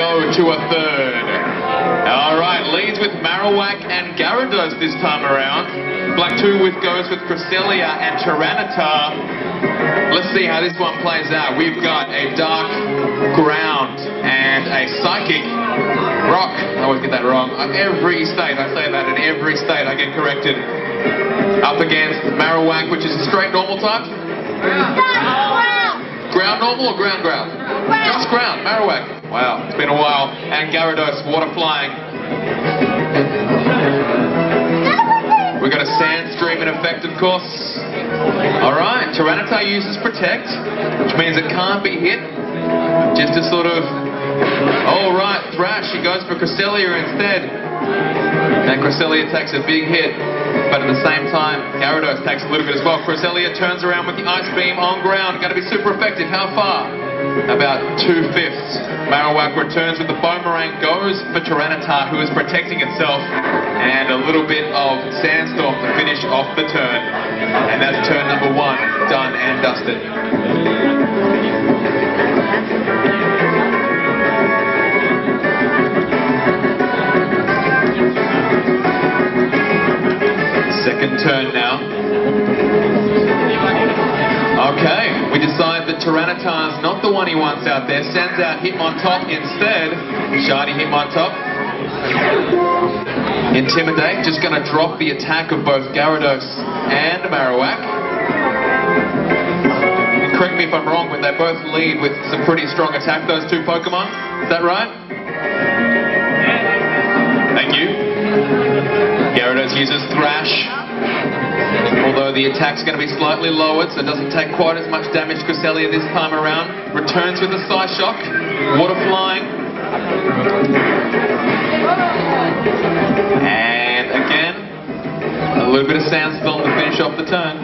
go to a third. Alright, leads with Marowak and Gyarados this time around. Black 2 goes with Cresselia and Tyranitar. Let's see how this one plays out. We've got a Dark Ground and a Psychic Rock. I always get that wrong. Every state, I say that in every state I get corrected. Up against Marowak, which is a straight normal type. Ground normal or ground? Just ground, Marowak. Wow, it's been a while. And Gyarados, water flying. We've got a Sand Stream in effect, of course. Alright, Tyranitar uses Protect, which means it can't be hit. Just to sort of... Alright, Thrash, he goes for Cresselia instead. And Cresselia takes a big hit. But at the same time, Gyarados takes a little bit as well. Cresselia turns around with the Ice Beam on ground. Going to be super effective. How far? About 2/5. Marowak returns with the Boomerang, goes for Tyranitar, who is protecting itself. And a little bit of Sandstorm to finish off the turn. And that's turn number 1, done and dusted. Second turn now. Okay, we decide that Tyranitar's not the one he wants out there. Sends out Hitmontop instead. Shiny Hitmontop. Intimidate, just going to drop the attack of both Gyarados and Marowak. And correct me if I'm wrong, but they both lead with some pretty strong attack, those two Pokemon. Is that right? Thank you. Gyarados uses Thrash, although the attack's going to be slightly lowered, so it doesn't take quite as much damage. Cresselia this time around returns with a Psyshock, water flying, and again a little bit of Sandstorm to finish off the turn.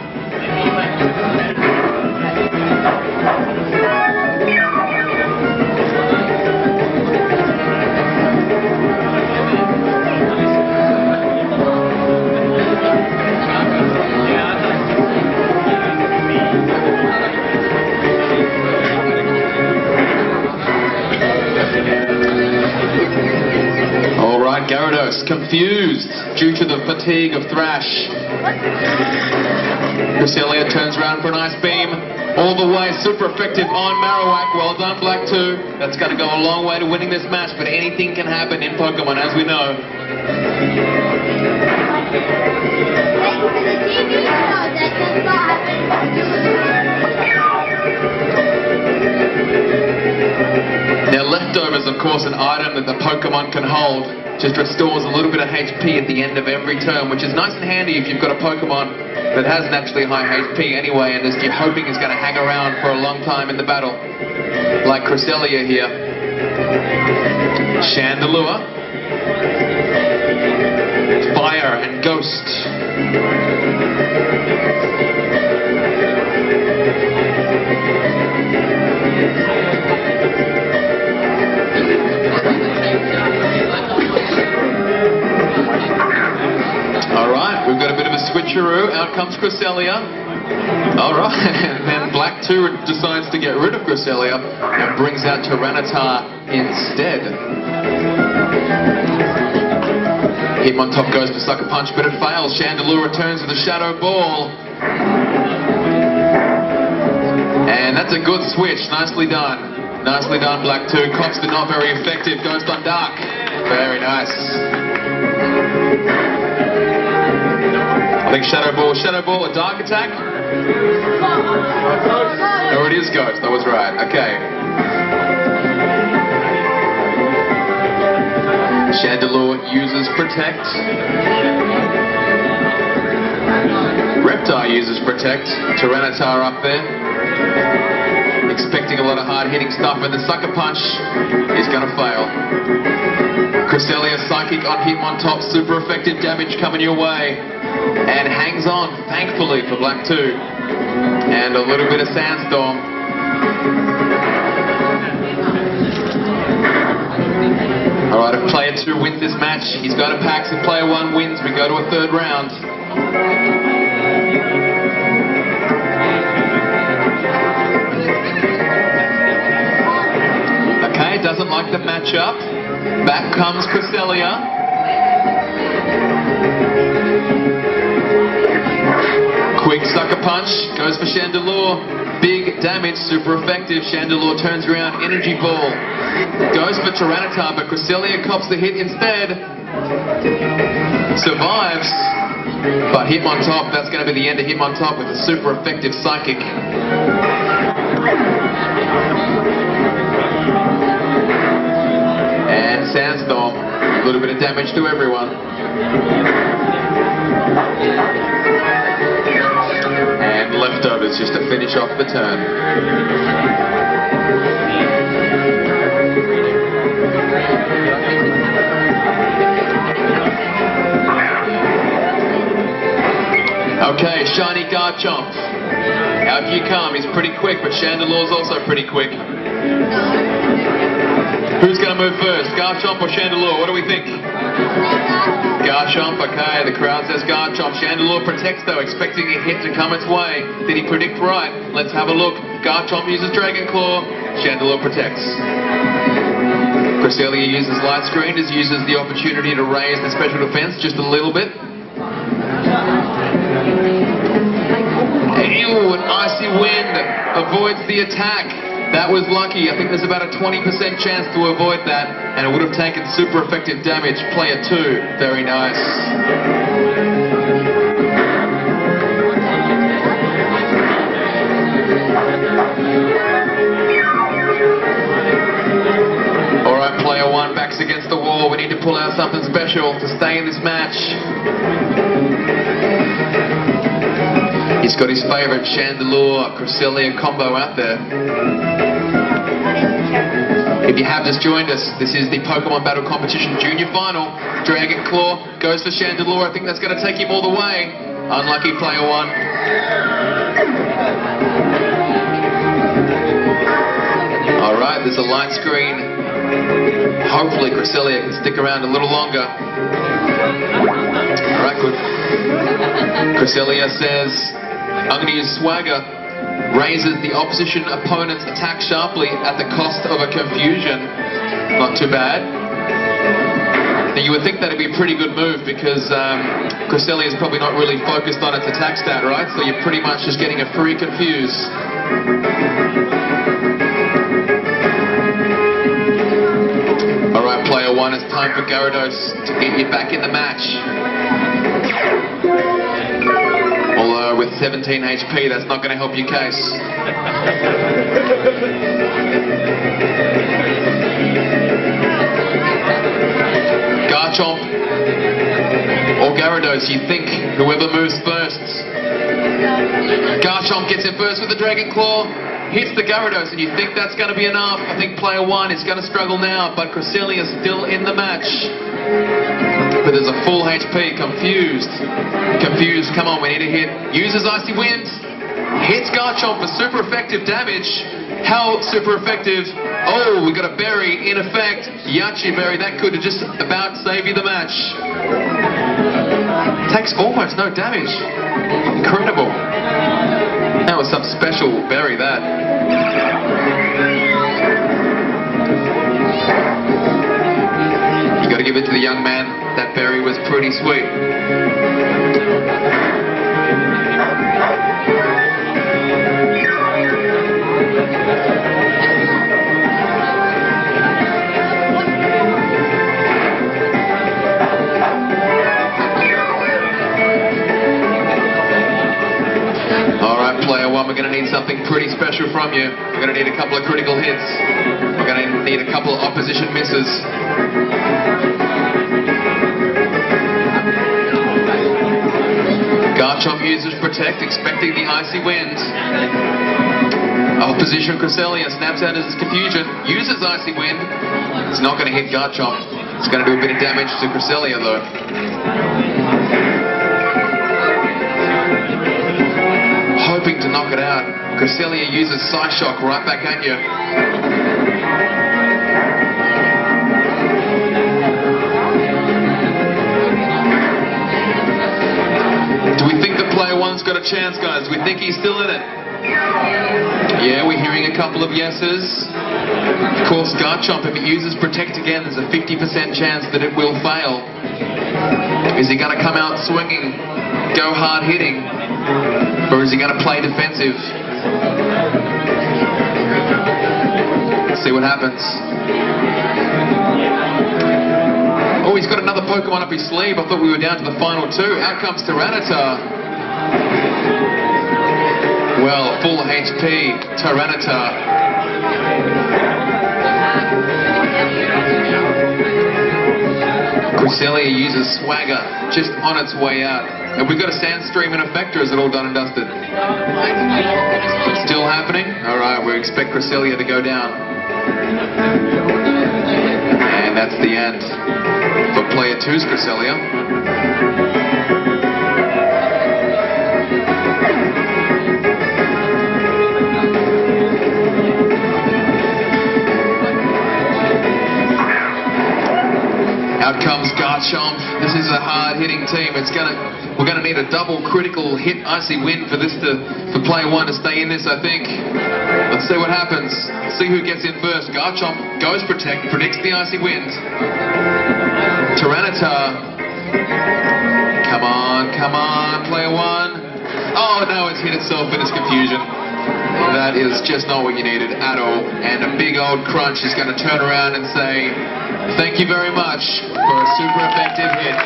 Gyarados, confused due to the fatigue of Thrash. Cresselia turns around for an Ice Beam. All the way, super effective on Marowak. Well done, Black 2. That's going to go a long way to winning this match, but anything can happen in Pokemon, as we know. Now, Leftovers, of course, an item that the Pokemon can hold. Just restores a little bit of HP at the end of every turn, which is nice and handy if you've got a Pokemon that has naturally high HP anyway, and you're hoping is going to hang around for a long time in the battle, like Cresselia here. Chandelure, Fire and Ghost. Alright, we've got a bit of a switcheroo. Out comes Cresselia. Alright, and then Black 2 decides to get rid of Cresselia and brings out Tyranitar instead. Hitmontop goes for Sucker Punch, but it fails. Chandelure returns with a Shadow Ball. And that's a good switch. Nicely done. Nicely done, Black 2. Constant, not very effective. Ghost on Dark. Very nice. I think Shadow Ball, a Dark attack? Oh, it is Ghost, I was right, okay. Chandelure uses Protect. Reptar uses Protect. Tyranitar up there. Expecting a lot of hard-hitting stuff, and the Sucker Punch is going to fail. Cresselia Psychic on Hitmontop, super effective damage coming your way. And hangs on, thankfully, for Black 2. And a little bit of Sandstorm. Alright, if player 2 wins this match, he's got a pack. If player 1 wins, we go to a third round. Okay, doesn't like like the matchup. Back comes Cresselia. Quick sucker punch, goes for Chandelure. Big damage, super effective. Chandelure turns around, energy ball. Goes for Tyranitar, but Cresselia cops the hit instead. Survives, but Hitmontop, that's going to be the end of Hitmontop with a super effective psychic. And Sandstorm, a little bit of damage to everyone. And leftovers just to finish off the turn. Okay, shiny Garchomp. Out you come, he's pretty quick, but Chandelure's also pretty quick. Who's going to move first, Garchomp or Chandelure? What do we think? Garchomp, okay, the crowd says Garchomp. Chandelure protects though, expecting a hit to come its way. Did he predict right? Let's have a look. Garchomp uses Dragon Claw, Chandelure protects. Cresselia uses Light Screen, just uses the opportunity to raise the special defense just a little bit. Ew, an Icy Wind avoids the attack. That was lucky. I think there's about a 20% chance to avoid that, and it would have taken super effective damage. Player 2, very nice. Alright, player 1 backs against the wall. We need to pull out something special to stay in this match. He's got his favourite Chandelure Cresselia combo out there. If you have just joined us, this is the Pokémon Battle Competition Junior Final. Dragon Claw goes for Chandelure. I think that's going to take him all the way. Unlucky player 1. Alright, there's a light screen. Hopefully Cresselia can stick around a little longer. Alright, good. Cresselia says, I'm going to use Swagger. Raises the opposition opponent's attack sharply at the cost of a confusion. Not too bad. Now you would think that'd be a pretty good move because Cresselia is probably not really focused on its attack stat, right? So you're pretty much just getting a free confuse. Alright, player 1, it's time for Gyarados to get you back in the match. Although with 17 HP, that's not going to help your case. Garchomp or Gyarados, you think whoever moves first. Garchomp gets in first with the Dragon Claw, hits the Gyarados, and you think that's going to be enough. I think player 1 is going to struggle now, but Cresselia is still in the match. But there's a full HP, confused, come on, we need a hit. Uses Icy Wind, hits Garchomp for super effective damage. How super effective? Oh, we got a berry in effect. Yachi berry, that could have just about saved you the match. Takes almost no damage. Incredible. That was some special berry, that. You gotta give it to the young man. That berry was pretty sweet. Alright, player 1, we're going to need something pretty special from you. We're going to need a couple of critical hits. We're going to need a couple of opposition misses. Garchomp uses Protect, expecting the Icy Wind. Opposition Cresselia snaps out his confusion, uses Icy Wind. It's not going to hit Garchomp. It's going to do a bit of damage to Cresselia though. Hoping to knock it out. Cresselia uses Psyshock right back at you. Do we think that player 1's got a chance, guys? Do we think he's still in it? Yeah, we're hearing a couple of yeses. Of course, Garchomp, if it uses Protect again, there's a 50% chance that it will fail. Is he going to come out swinging, go hard hitting, or is he going to play defensive? Let's see what happens. Oh, he's got another Pokemon up his sleeve. I thought we were down to the final two. Out comes Tyranitar. Well, full HP, Tyranitar. Cresselia uses Swagger just on its way out. And we've got a Sandstream and Effector. Is it all done and dusted? Still happening? Alright, we expect Cresselia to go down. And that's the end for player 2's Cresselia. Out comes Garchomp. This is a hard-hitting team. We're gonna need a double critical hit Icy Wind for player 1 to stay in this, I think. Let's see what happens. See who gets in first. Garchomp goes Protect, predicts the Icy Wind. Tyranitar. Come on, player 1. Oh no, it's hit itself in its confusion. That is just not what you needed at all. And a big old Crunch is going to turn around and say, thank you very much for a super effective hit.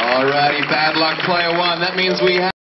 Alrighty, bad luck player 1. That means we have